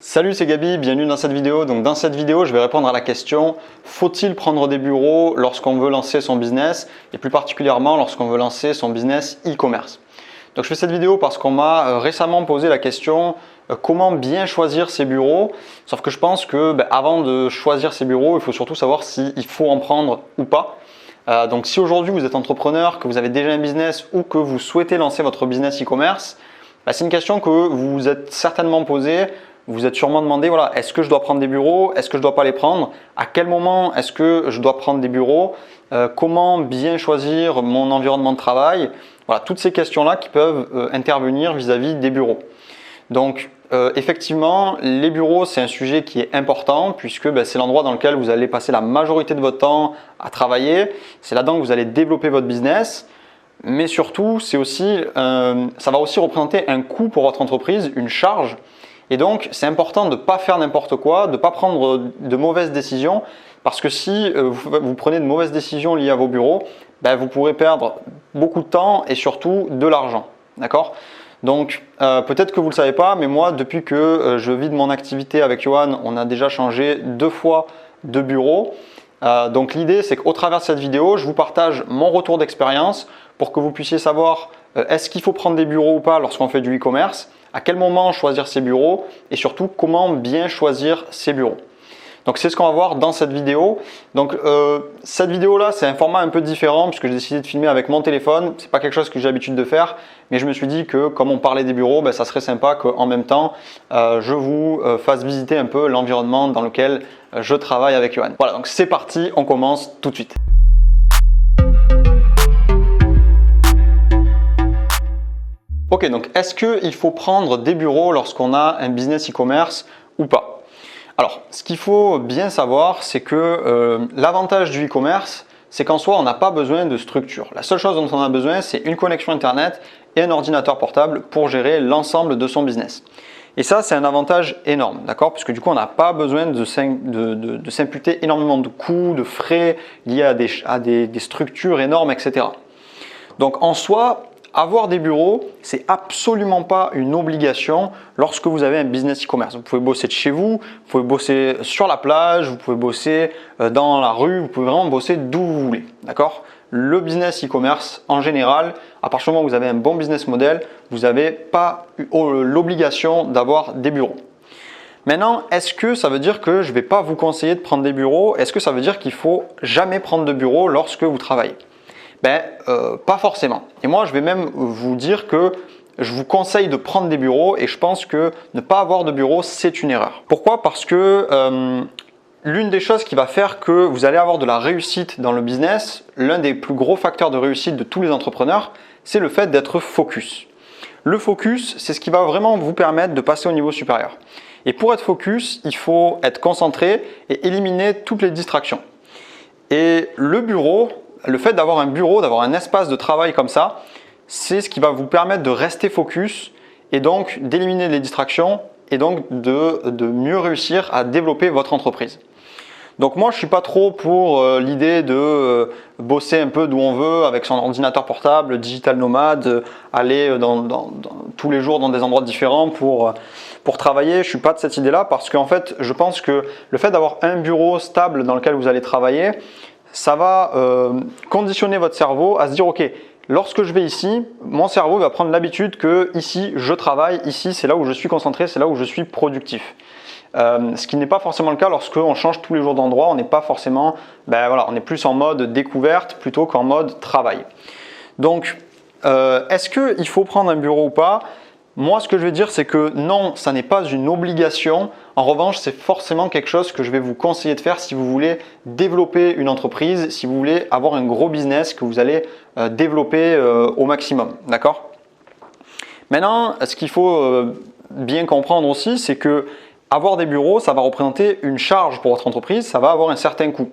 Salut, c'est Gabi, bienvenue dans cette vidéo. Donc dans cette vidéo, je vais répondre à la question: faut-il prendre des bureaux lorsqu'on veut lancer son business et plus particulièrement lorsqu'on veut lancer son business e-commerce? Donc je fais cette vidéo parce qu'on m'a récemment posé la question comment bien choisir ses bureaux. Sauf que je pense que avant de choisir ses bureaux, il faut surtout savoir s'il faut en prendre ou pas. Donc si aujourd'hui vous êtes entrepreneur, que vous avez déjà un business ou que vous souhaitez lancer votre business e-commerce, c'est une question que vous vous êtes certainement posée. Vous êtes sûrement demandé, voilà, est-ce que je dois prendre des bureaux? Est-ce que je ne dois pas les prendre? À quel moment est-ce que je dois prendre des bureaux? Comment bien choisir mon environnement de travail? Voilà, toutes ces questions-là qui peuvent intervenir vis-à-vis des bureaux. Donc, effectivement, les bureaux, c'est un sujet qui est important puisque c'est l'endroit dans lequel vous allez passer la majorité de votre temps à travailler. C'est là-dedans que vous allez développer votre business. Mais surtout, ça va aussi représenter un coût pour votre entreprise, une charge. Et donc, c'est important de ne pas faire n'importe quoi, de ne pas prendre de mauvaises décisions, parce que si vous prenez de mauvaises décisions liées à vos bureaux, vous pourrez perdre beaucoup de temps et surtout de l'argent. D'accord? Donc, peut-être que vous ne le savez pas, mais moi, depuis que je vis de mon activité avec Johan, on a déjà changé 2 fois de bureau. Donc, l'idée, c'est qu'au travers de cette vidéo, je vous partage mon retour d'expérience pour que vous puissiez savoir est-ce qu'il faut prendre des bureaux ou pas lorsqu'on fait du e-commerce, à quel moment choisir ses bureaux et surtout comment bien choisir ses bureaux. Donc c'est ce qu'on va voir dans cette vidéo. Donc cette vidéo là, c'est un format un peu différent puisque j'ai décidé de filmer avec mon téléphone. C'est pas quelque chose que j'ai l'habitude de faire, mais je me suis dit que comme on parlait des bureaux, ça serait sympa qu'en même temps je vous fasse visiter un peu l'environnement dans lequel je travaille avec Johan. Voilà, donc c'est parti, on commence tout de suite. Ok, donc est-ce qu'il faut prendre des bureaux lorsqu'on a un business e-commerce ou pas? Alors, ce qu'il faut bien savoir, c'est que l'avantage du e-commerce, c'est qu'en soi, on n'a pas besoin de structure. La seule chose dont on a besoin, c'est une connexion Internet et un ordinateur portable pour gérer l'ensemble de son business. Et ça, c'est un avantage énorme, d'accord? Puisque du coup, on n'a pas besoin de s'imputer énormément de coûts, de frais liés à des structures énormes, etc. Donc, en soi, avoir des bureaux, c'est absolument pas une obligation lorsque vous avez un business e-commerce. Vous pouvez bosser de chez vous, vous pouvez bosser sur la plage, vous pouvez bosser dans la rue, vous pouvez vraiment bosser d'où vous voulez. D'accord? Le business e-commerce, en général, à partir du moment où vous avez un bon business model, vous n'avez pas l'obligation d'avoir des bureaux. Maintenant, est-ce que ça veut dire que je ne vais pas vous conseiller de prendre des bureaux? Est-ce que ça veut dire qu'il ne faut jamais prendre de bureau lorsque vous travaillez? Pas forcément. Et moi, je vais même vous dire que je vous conseille de prendre des bureaux et je pense que ne pas avoir de bureau, c'est une erreur. Pourquoi? Parce que l'une des choses qui va faire que vous allez avoir de la réussite dans le business, l'un des plus gros facteurs de réussite de tous les entrepreneurs, c'est le fait d'être focus. Le focus, c'est ce qui va vraiment vous permettre de passer au niveau supérieur. Et pour être focus, il faut être concentré et éliminer toutes les distractions. Et le bureau, le fait d'avoir un bureau, d'avoir un espace de travail comme ça, c'est ce qui va vous permettre de rester focus et donc d'éliminer les distractions et donc de mieux réussir à développer votre entreprise. Donc moi, je ne suis pas trop pour l'idée de bosser un peu d'où on veut avec son ordinateur portable, digital nomade, aller tous les jours dans des endroits différents pour travailler. Je ne suis pas de cette idée-là parce qu'en fait, je pense que le fait d'avoir un bureau stable dans lequel vous allez travailler, ça va conditionner votre cerveau à se dire ok, lorsque je vais ici, mon cerveau va prendre l'habitude que ici je travaille, ici c'est là où je suis concentré, c'est là où je suis productif. Ce qui n'est pas forcément le cas lorsqu'on change tous les jours d'endroit, on n'est pas forcément, on est plus en mode découverte plutôt qu'en mode travail. Donc est-ce qu'il faut prendre un bureau ou pas? Moi, ce que je vais dire, c'est que non, ça n'est pas une obligation. En revanche, c'est forcément quelque chose que je vais vous conseiller de faire si vous voulez développer une entreprise, si vous voulez avoir un gros business que vous allez développer au maximum. D'accord? Maintenant, ce qu'il faut bien comprendre aussi, c'est que avoir des bureaux, ça va représenter une charge pour votre entreprise, ça va avoir un certain coût.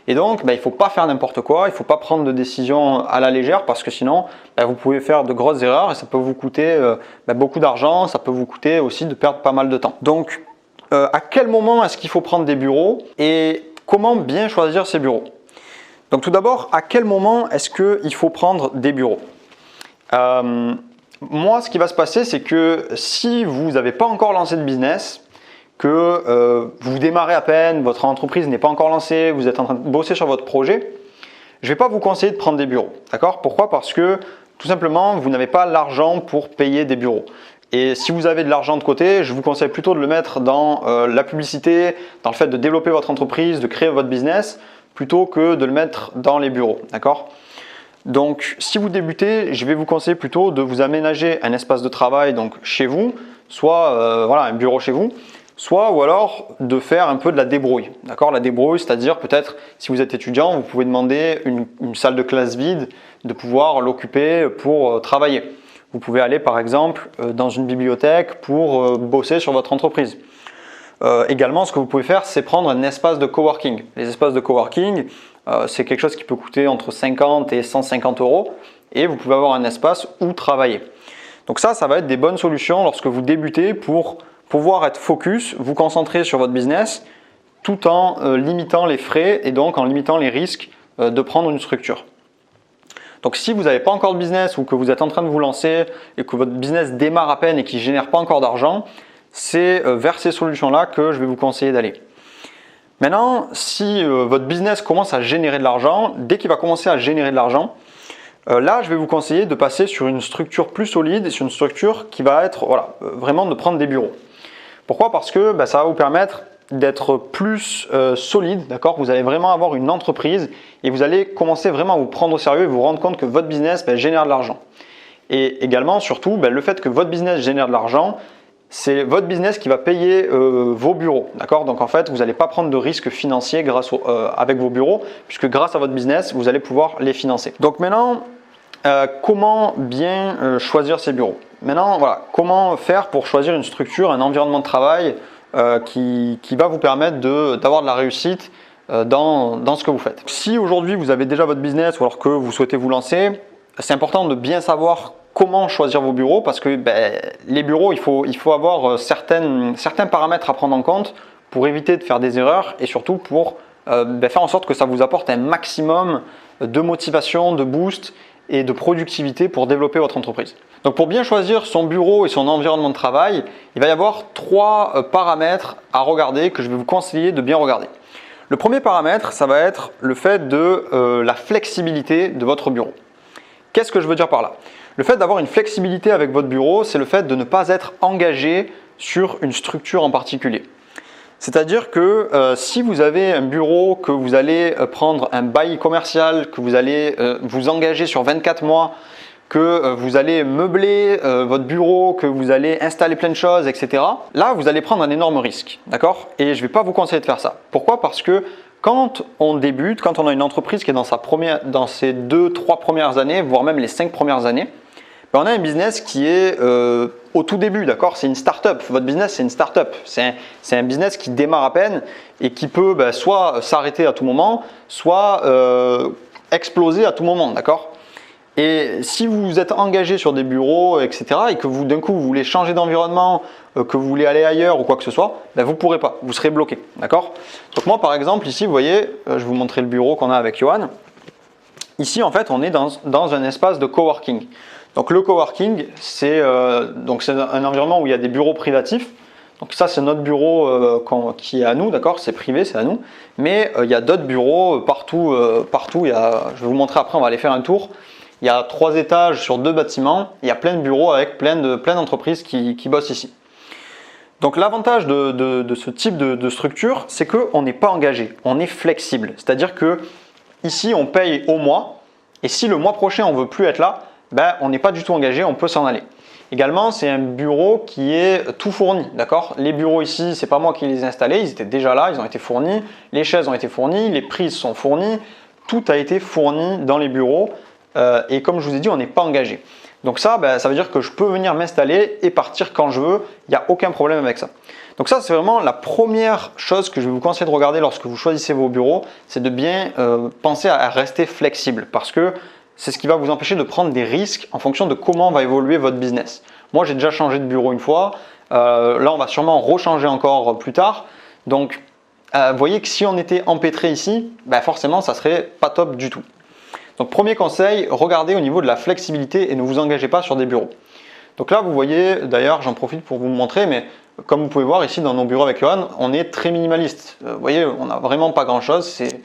Et donc, il ne faut pas faire n'importe quoi, il ne faut pas prendre de décisions à la légère parce que sinon, vous pouvez faire de grosses erreurs et ça peut vous coûter beaucoup d'argent, ça peut vous coûter aussi de perdre pas mal de temps. Donc, à quel moment est-ce qu'il faut prendre des bureaux et comment bien choisir ces bureaux? Donc tout d'abord, à quel moment est-ce qu'il faut prendre des bureaux? Moi, ce qui va se passer, c'est que si vous n'avez pas encore lancé de business, que vous démarrez à peine, votre entreprise n'est pas encore lancée, vous êtes en train de bosser sur votre projet, je ne vais pas vous conseiller de prendre des bureaux. D'accord? Pourquoi? Parce que tout simplement, vous n'avez pas l'argent pour payer des bureaux. Et si vous avez de l'argent de côté, je vous conseille plutôt de le mettre dans la publicité, dans le fait de développer votre entreprise, de créer votre business, plutôt que de le mettre dans les bureaux. D'accord? Donc, si vous débutez, je vais vous conseiller plutôt de vous aménager un espace de travail donc chez vous, soit voilà, un bureau chez vous, soit ou alors de faire un peu de la débrouille. D'accord? La débrouille, c'est-à-dire peut-être si vous êtes étudiant, vous pouvez demander une salle de classe vide, de pouvoir l'occuper pour travailler. Vous pouvez aller par exemple dans une bibliothèque pour bosser sur votre entreprise. Également, ce que vous pouvez faire, c'est prendre un espace de coworking. Les espaces de coworking, c'est quelque chose qui peut coûter entre 50 et 150 euros et vous pouvez avoir un espace où travailler. Donc ça va être des bonnes solutions lorsque vous débutez pour pouvoir être focus, vous concentrer sur votre business tout en limitant les frais et donc en limitant les risques de prendre une structure. Donc si vous n'avez pas encore de business ou que vous êtes en train de vous lancer et que votre business démarre à peine et qu'il ne génère pas encore d'argent, c'est vers ces solutions-là que je vais vous conseiller d'aller. Maintenant, si votre business commence à générer de l'argent, dès qu'il va commencer à générer de l'argent, là, je vais vous conseiller de passer sur une structure plus solide et sur une structure qui va être vraiment de prendre des bureaux. Pourquoi? Parce que ça va vous permettre d'être plus solide, d'accord? Vous allez vraiment avoir une entreprise et vous allez commencer vraiment à vous prendre au sérieux et vous rendre compte que votre business génère de l'argent. Et également, surtout, le fait que votre business génère de l'argent, c'est votre business qui va payer vos bureaux, d'accord? Donc en fait, vous n'allez pas prendre de risques financiers avec vos bureaux, puisque grâce à votre business, vous allez pouvoir les financer. Donc maintenant, comment bien choisir ces bureaux? Maintenant, voilà, comment faire pour choisir une structure, un environnement de travail qui va vous permettre d'avoir de la réussite dans ce que vous faites. Si aujourd'hui vous avez déjà votre business ou alors que vous souhaitez vous lancer, c'est important de bien savoir comment choisir vos bureaux parce que les bureaux, il faut avoir certains paramètres à prendre en compte pour éviter de faire des erreurs et surtout pour faire en sorte que ça vous apporte un maximum de motivation, de boost et de productivité pour développer votre entreprise. Donc pour bien choisir son bureau et son environnement de travail, il va y avoir 3 paramètres à regarder que je vais vous conseiller de bien regarder. Le premier paramètre, ça va être le fait de la flexibilité de votre bureau. Qu'est-ce que je veux dire par là? Le fait d'avoir une flexibilité avec votre bureau, c'est le fait de ne pas être engagé sur une structure en particulier. C'est-à-dire que si vous avez un bureau, que vous allez prendre un bail commercial, que vous allez vous engager sur 24 mois, que vous allez meubler votre bureau, que vous allez installer plein de choses, etc. Là, vous allez prendre un énorme risque, d'accord? Et je ne vais pas vous conseiller de faire ça. Pourquoi? Parce que quand on débute, quand on a une entreprise qui est dans ses 2-3 premières années, voire même les 5 premières années, on a un business qui est au tout début, d'accord? C'est une start-up. Votre business, c'est une start-up. C'est un business qui démarre à peine et qui peut soit s'arrêter à tout moment, soit exploser à tout moment, d'accord? Et si vous êtes engagé sur des bureaux, etc., et que d'un coup, vous voulez changer d'environnement, que vous voulez aller ailleurs ou quoi que ce soit, vous ne pourrez pas, vous serez bloqué, d'accord? Donc moi, par exemple, ici, vous voyez, je vais vous montrer le bureau qu'on a avec Johan. Ici, en fait, on est dans un espace de coworking. Donc le coworking, c'est un environnement où il y a des bureaux privatifs. Donc ça, c'est notre bureau qui est à nous, d'accord? C'est privé, c'est à nous. Mais il y a d'autres bureaux partout. Je vais vous montrer après, on va aller faire un tour. Il y a 3 étages sur 2 bâtiments. Il y a plein de bureaux avec plein d'entreprises qui bossent ici. Donc l'avantage de ce type de structure, c'est qu'on n'est pas engagé, on est flexible. C'est-à-dire que ici, on paye au mois. Et si le mois prochain, on ne veut plus être là, on n'est pas du tout engagé, on peut s'en aller. Également, c'est un bureau qui est tout fourni, d'accord? Les bureaux ici, c'est pas moi qui les ai installés, ils étaient déjà là, ils ont été fournis, les chaises ont été fournies, les prises sont fournies, tout a été fourni dans les bureaux et comme je vous ai dit, on n'est pas engagé. Donc ça, ça veut dire que je peux venir m'installer et partir quand je veux, il n'y a aucun problème avec ça. Donc ça, c'est vraiment la première chose que je vais vous conseiller de regarder lorsque vous choisissez vos bureaux, c'est de bien penser à rester flexible parce que c'est ce qui va vous empêcher de prendre des risques en fonction de comment va évoluer votre business. Moi, j'ai déjà changé de bureau une fois. Là, on va sûrement rechanger encore plus tard. Donc, vous voyez que si on était empêtré ici, forcément, ça serait pas top du tout. Donc, premier conseil, regardez au niveau de la flexibilité et ne vous engagez pas sur des bureaux. Donc là, vous voyez, d'ailleurs, j'en profite pour vous montrer, mais comme vous pouvez voir ici dans nos bureaux avec Johan, on est très minimaliste. Vous voyez, on n'a vraiment pas grand chose, c'est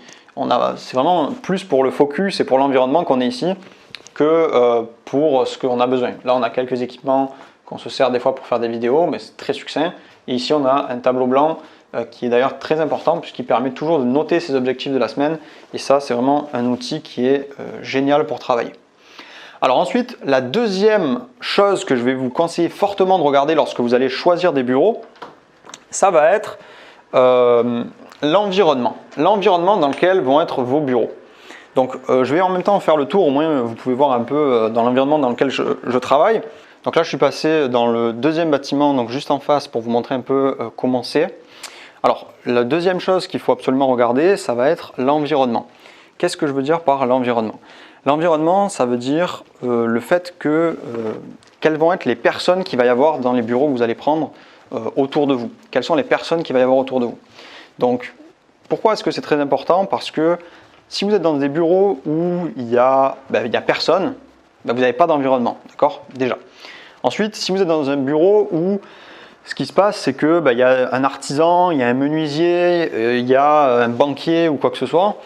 vraiment plus pour le focus et pour l'environnement qu'on est ici que pour ce qu'on a besoin. Là on a quelques équipements qu'on se sert des fois pour faire des vidéos, mais c'est très succinct. Et ici on a un tableau blanc qui est d'ailleurs très important puisqu'il permet toujours de noter ses objectifs de la semaine. Et ça c'est vraiment un outil qui est génial pour travailler. Alors ensuite, la deuxième chose que je vais vous conseiller fortement de regarder lorsque vous allez choisir des bureaux, ça va être l'environnement. L'environnement dans lequel vont être vos bureaux. Donc je vais en même temps faire le tour, au moins vous pouvez voir un peu dans l'environnement dans lequel je travaille. Donc là je suis passé dans le deuxième bâtiment, donc juste en face pour vous montrer un peu comment c'est. Alors la deuxième chose qu'il faut absolument regarder, ça va être l'environnement. Qu'est-ce que je veux dire par l'environnement? L'environnement, ça veut dire le fait que quelles vont être les personnes qu'il va y avoir dans les bureaux que vous allez prendre autour de vous. Quelles sont les personnes qu'il va y avoir autour de vous. Donc, pourquoi est-ce que c'est très important? Parce que si vous êtes dans des bureaux où il y a personne, vous n'avez pas d'environnement, d'accord? Déjà. Ensuite, si vous êtes dans un bureau où ce qui se passe, c'est que il y a un artisan, il y a un menuisier, il y a un banquier ou quoi que ce soit,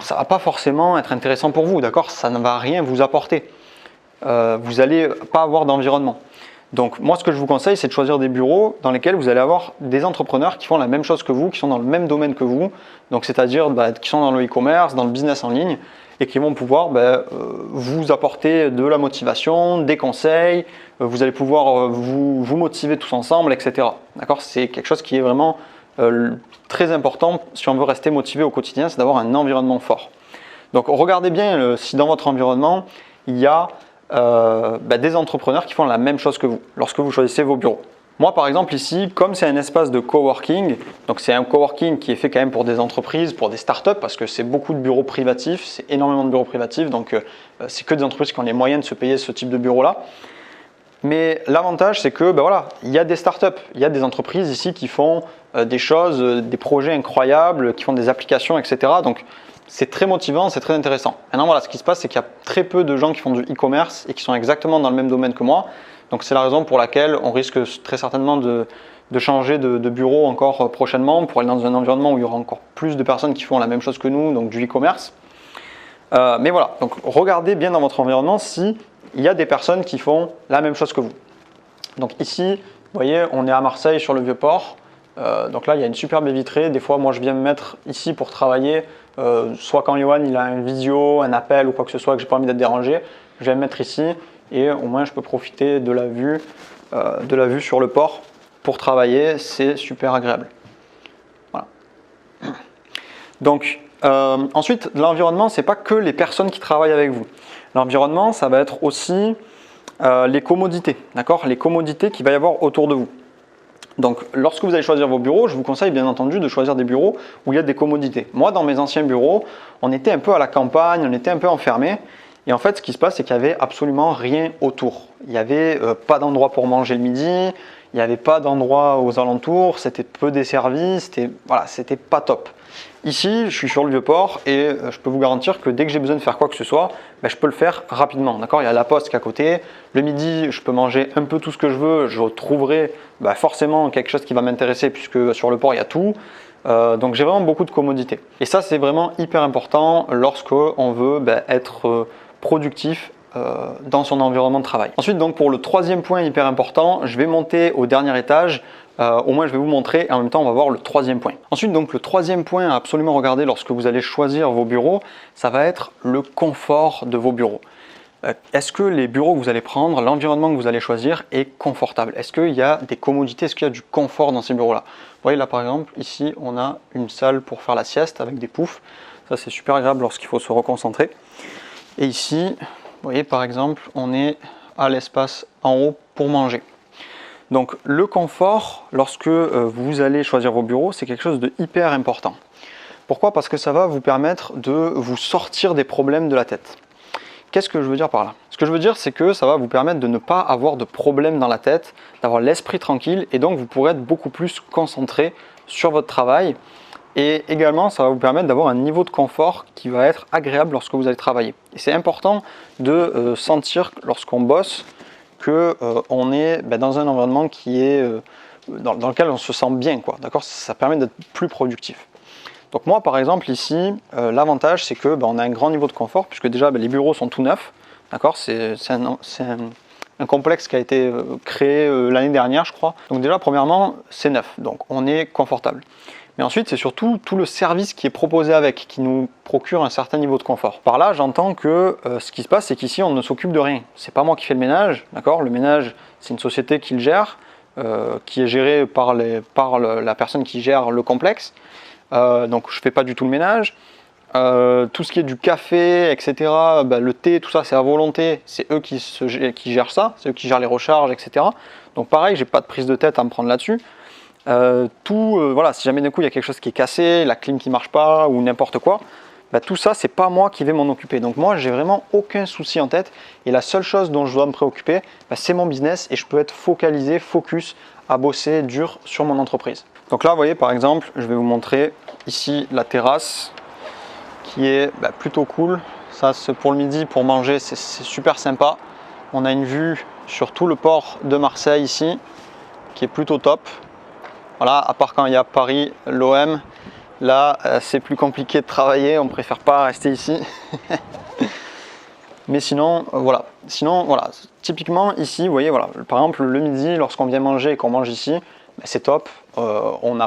ça ne va pas forcément être intéressant pour vous, d'accord? Ça ne va rien vous apporter. Vous n'allez pas avoir d'environnement. Donc moi, ce que je vous conseille, c'est de choisir des bureaux dans lesquels vous allez avoir des entrepreneurs qui font la même chose que vous, qui sont dans le même domaine que vous, donc c'est-à-dire qui sont dans le e-commerce, dans le business en ligne, et qui vont pouvoir vous apporter de la motivation, des conseils, vous allez pouvoir vous motiver tous ensemble, etc. D'accord? C'est quelque chose qui est vraiment très important si on veut rester motivé au quotidien, c'est d'avoir un environnement fort. Donc regardez bien si dans votre environnement il y a des entrepreneurs qui font la même chose que vous lorsque vous choisissez vos bureaux. Moi par exemple ici, comme c'est un espace de coworking, donc c'est un coworking qui est fait quand même pour des entreprises, pour des startups, parce que c'est beaucoup de bureaux privatifs, c'est énormément de bureaux privatifs, donc c'est que des entreprises qui ont les moyens de se payer ce type de bureau là. Mais l'avantage, c'est que il y a des startups, il y a des entreprises ici qui font des choses, des projets incroyables, qui font des applications, etc. Donc c'est très motivant, c'est très intéressant. Maintenant voilà, ce qui se passe, c'est qu'il y a très peu de gens qui font du e-commerce et qui sont exactement dans le même domaine que moi. Donc c'est la raison pour laquelle on risque très certainement de changer de bureau encore prochainement pour aller dans un environnement où il y aura encore plus de personnes qui font la même chose que nous, donc du e-commerce. Mais voilà, donc regardez bien dans votre environnement si il y a des personnes qui font la même chose que vous. Donc ici, vous voyez, on est à Marseille sur le Vieux-Port. Donc là, il y a une superbe baie vitrée. Des fois, moi, je viens me mettre ici pour travailler. Soit quand Johan il a une visio, un appel ou quoi que ce soit, que j'ai pas envie d'être dérangé, je vais me mettre ici et au moins je peux profiter de la vue sur le port pour travailler. C'est super agréable. Voilà. Donc ensuite, l'environnement, c'est pas que les personnes qui travaillent avec vous. L'environnement, ça va être aussi les commodités, d'accord? Les commodités qu'il va y avoir autour de vous. Donc, lorsque vous allez choisir vos bureaux, je vous conseille bien entendu de choisir des bureaux où il y a des commodités. Moi, dans mes anciens bureaux, on était un peu à la campagne, on était un peu enfermé. Et en fait, ce qui se passe, c'est qu'il n'y avait absolument rien autour. Il n'y avait pas d'endroit pour manger le midi, il n'y avait pas d'endroit aux alentours, c'était peu desservi, c'était pas top. Ici, je suis sur le Vieux-Port et je peux vous garantir que dès que j'ai besoin de faire quoi que ce soit, je peux le faire rapidement. D'accord? Il y a la poste qui est à côté. Le midi, je peux manger un peu tout ce que je veux. Je trouverai forcément quelque chose qui va m'intéresser puisque sur le port, il y a tout. Donc j'ai vraiment beaucoup de commodités. Et ça, c'est vraiment hyper important lorsqu'on veut être productif dans son environnement de travail. Ensuite, donc pour le troisième point hyper important, je vais monter au dernier étage. Au moins je vais vous montrer et en même temps on va voir le troisième point. Ensuite donc le troisième point à absolument regarder lorsque vous allez choisir vos bureaux, ça va être le confort de vos bureaux. Est-ce que les bureaux que vous allez prendre, l'environnement que vous allez choisir est confortable? Est-ce qu'il y a des commodités, est-ce qu'il y a du confort dans ces bureaux-là? Vous voyez là par exemple, ici on a une salle pour faire la sieste avec des poufs. Ça c'est super agréable lorsqu'il faut se reconcentrer. Et ici, vous voyez par exemple, on est à l'espace en haut pour manger. Donc le confort, lorsque vous allez choisir vos bureaux, c'est quelque chose de hyper important. Pourquoi? Parce que ça va vous permettre de vous sortir des problèmes de la tête. Qu'est-ce que je veux dire par là? Ce que je veux dire, c'est que ça va vous permettre de ne pas avoir de problèmes dans la tête, d'avoir l'esprit tranquille et donc vous pourrez être beaucoup plus concentré sur votre travail. Et également, ça va vous permettre d'avoir un niveau de confort qui va être agréable lorsque vous allez travailler. Et c'est important de sentir lorsqu'on bosse qu'on est dans un environnement qui est dans lequel on se sent bien, quoi, d'accord? Ça permet d'être plus productif. Donc moi, par exemple, ici, l'avantage, c'est que on a un grand niveau de confort, puisque déjà, les bureaux sont tout neufs, d'accord? C'est un complexe qui a été créé l'année dernière, je crois. Donc déjà, premièrement, c'est neuf, donc on est confortable. Mais ensuite, c'est surtout tout le service qui est proposé avec, qui nous procure un certain niveau de confort. Par là, j'entends que ce qui se passe, c'est qu'ici, on ne s'occupe de rien. C'est pas moi qui fais le ménage, d'accord? Le ménage, c'est une société qui le gère, qui est gérée par la personne qui gère le complexe. Donc je fais pas du tout le ménage. Tout ce qui est du café, etc., le thé, tout ça c'est à volonté, c'est eux qui gèrent ça, c'est eux qui gèrent les recharges, etc. Donc pareil, j'ai pas de prise de tête à me prendre là-dessus. Voilà, si jamais d'un coup il y a quelque chose qui est cassé, la clim qui marche pas ou n'importe quoi, tout ça c'est pas moi qui vais m'en occuper. Donc moi j'ai vraiment aucun souci en tête et la seule chose dont je dois me préoccuper, c'est mon business et je peux être focalisé, focus à bosser dur sur mon entreprise. Donc là vous voyez par exemple, je vais vous montrer ici la terrasse qui est plutôt cool. Ça c'est pour le midi, pour manger, c'est super sympa. On a une vue sur tout le port de Marseille ici qui est plutôt top. Voilà, à part quand il y a Paris, l'OM, là c'est plus compliqué de travailler, on préfère pas rester ici. Mais sinon, voilà. Typiquement ici, vous voyez, voilà, par exemple le midi, lorsqu'on vient manger et qu'on mange ici, c'est top. On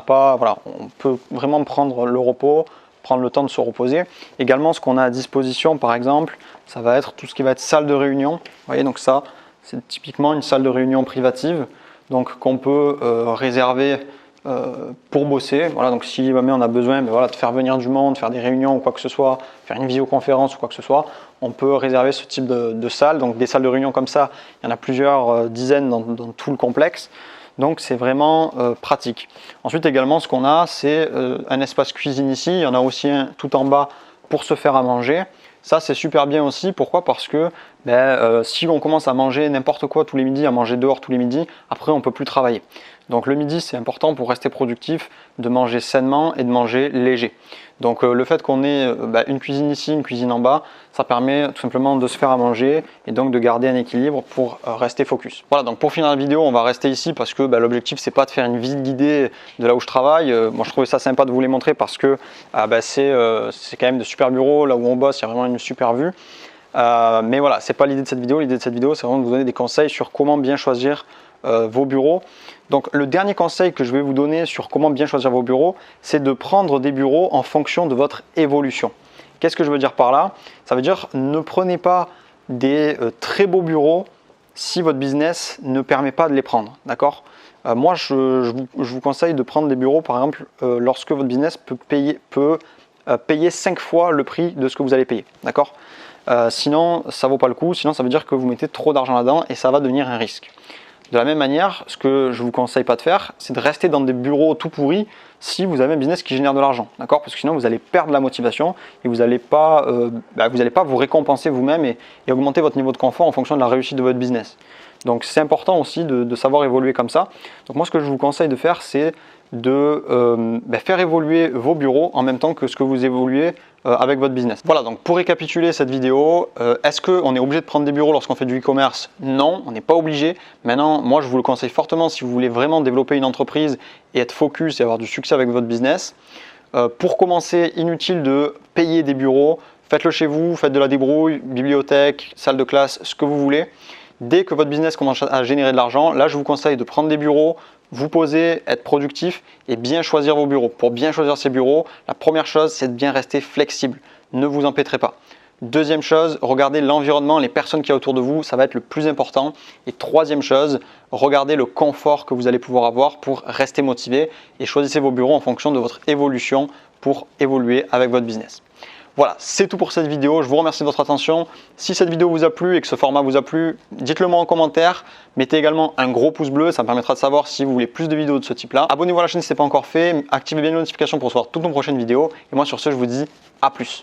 peut vraiment prendre le repos, prendre le temps de se reposer. Également, ce qu'on a à disposition, par exemple, ça va être tout ce qui va être salle de réunion. Vous voyez, donc ça, c'est typiquement une salle de réunion privative, donc qu'on peut réserver pour bosser. Voilà, donc si jamais on a besoin de faire venir du monde, faire des réunions ou quoi que ce soit, faire une visioconférence ou quoi que ce soit, on peut réserver ce type de salle. Donc des salles de réunion comme ça, il y en a plusieurs dizaines dans tout le complexe. Donc c'est vraiment pratique. Ensuite également, ce qu'on a, c'est un espace cuisine ici. Il y en a aussi un tout en bas pour se faire à manger. Ça c'est super bien aussi. Pourquoi? Parce que si on commence à manger n'importe quoi tous les midis, à manger dehors tous les midis, après on ne peut plus travailler. Donc le midi c'est important pour rester productif, de manger sainement et de manger léger. Donc le fait qu'on ait une cuisine ici, une cuisine en bas, ça permet tout simplement de se faire à manger et donc de garder un équilibre pour rester focus. Voilà, donc pour finir la vidéo, on va rester ici parce que l'objectif c'est pas de faire une visite guidée de là où je travaille. Moi je trouvais ça sympa de vous les montrer parce que c'est quand même de super bureaux, là où on bosse, il y a vraiment une super vue. Mais voilà, c'est pas l'idée de cette vidéo. L'idée de cette vidéo, c'est vraiment de vous donner des conseils sur comment bien choisir vos bureaux. Donc le dernier conseil que je vais vous donner sur comment bien choisir vos bureaux, c'est de prendre des bureaux en fonction de votre évolution. Qu'est-ce que je veux dire par là? Ça veut dire ne prenez pas des très beaux bureaux si votre business ne permet pas de les prendre, d'accord? Moi je vous conseille de prendre des bureaux par exemple lorsque votre business peut payer 5 fois le prix de ce que vous allez payer, d'accord? Sinon ça vaut pas le coup, sinon ça veut dire que vous mettez trop d'argent là-dedans et ça va devenir un risque. De la même manière, ce que je ne vous conseille pas de faire, c'est de rester dans des bureaux tout pourris si vous avez un business qui génère de l'argent, d'accord? Parce que sinon vous allez perdre la motivation et vous n'allez pas vous récompenser vous-même et augmenter votre niveau de confort en fonction de la réussite de votre business. Donc c'est important aussi de savoir évoluer comme ça. Donc moi ce que je vous conseille de faire, c'est de faire évoluer vos bureaux en même temps que ce que vous évoluez avec votre business. Voilà, donc pour récapituler cette vidéo, est-ce qu'on est obligé de prendre des bureaux lorsqu'on fait du e-commerce? Non, on n'est pas obligé. Maintenant, moi je vous le conseille fortement si vous voulez vraiment développer une entreprise et être focus et avoir du succès avec votre business. Pour commencer, inutile de payer des bureaux. Faites-le chez vous, faites de la débrouille, bibliothèque, salle de classe, ce que vous voulez. Dès que votre business commence à générer de l'argent, là je vous conseille de prendre des bureaux, vous poser, être productif et bien choisir vos bureaux. Pour bien choisir ces bureaux, la première chose c'est de bien rester flexible. Ne vous empêtrez pas. Deuxième chose, regardez l'environnement, les personnes qu'il y a autour de vous, ça va être le plus important. Et troisième chose, regardez le confort que vous allez pouvoir avoir pour rester motivé et choisissez vos bureaux en fonction de votre évolution pour évoluer avec votre business. Voilà, c'est tout pour cette vidéo. Je vous remercie de votre attention. Si cette vidéo vous a plu et que ce format vous a plu, dites-le moi en commentaire. Mettez également un gros pouce bleu, ça me permettra de savoir si vous voulez plus de vidéos de ce type-là. Abonnez-vous à la chaîne si ce n'est pas encore fait. Activez bien les notifications pour recevoir toutes nos prochaines vidéos. Et moi sur ce, je vous dis à plus.